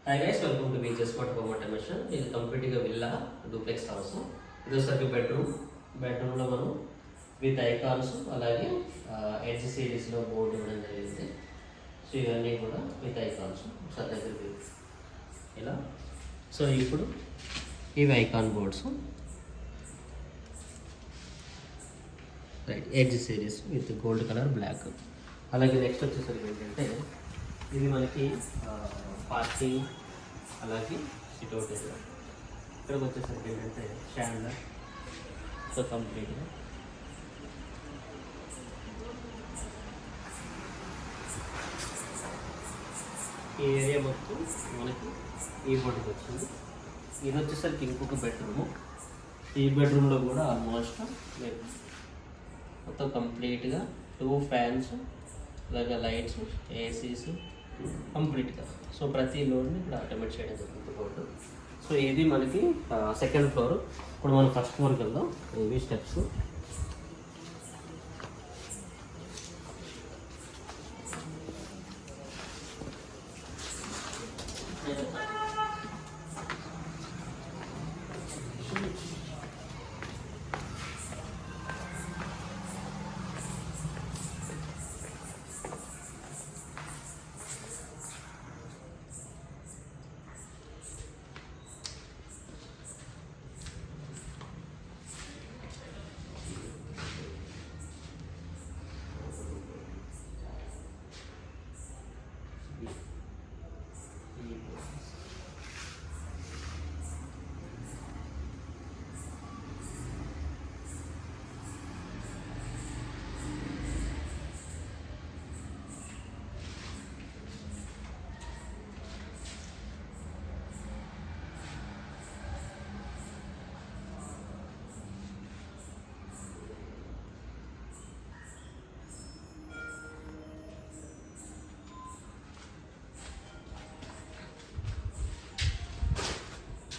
Hi guys, welcome to beaches smart home automation. ఇది కంప్లీట్గా villa duplex house. ఇది ఒకసారి బెడ్రూమ్లో మనం విత్ ఐకాన్స్ అలాగే ఎడ్జ్ సిరీస్లో బోర్డు ఇవ్వడం జరిగింది. సో ఇవన్నీ కూడా విత్ ఐకాన్స్ ఒకసారి దగ్గర ఇలా. సో ఇప్పుడు ఇవి icon boards, right, edge series with gold colour black. అలాగే నెక్స్ట్ వచ్చేసరికి ఏంటంటే ఇది మనకి పార్కింగ్ అలాగే సిట్అవుట్ ఏరియా. ఇక్కడికి వచ్చేసరికి ఏంటంటే స్టాండర్. సో కంప్లీట్గా ఈ ఏరియా మొత్తం మనకి ఈ బోర్డుకి వచ్చింది. ఇది వచ్చేసరికి ఇంకొక బెడ్రూము. ఈ బెడ్రూమ్లో కూడా ఆల్మోస్ట్ మొత్తం కంప్లీట్గా 2 ఫ్యాన్స్ అలాగే లైట్స్, ఏసీస్ కంప్లీట్గా. సో ప్రతి లోడ్ని ఇక్కడ ఆటోమేట్ చేయడం జరుగుతుంది బోర్డు. సో ఇది మనకి సెకండ్ ఫ్లోర్. ఇప్పుడు మనం ఫస్ట్ ఫ్లోర్కి వెళ్దాం. ఇవి స్టెప్స్.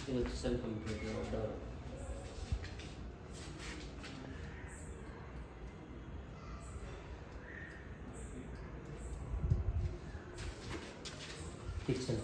ఇది వచ్చేసరికి కంప్లీట్గా డోర్. కిచెన్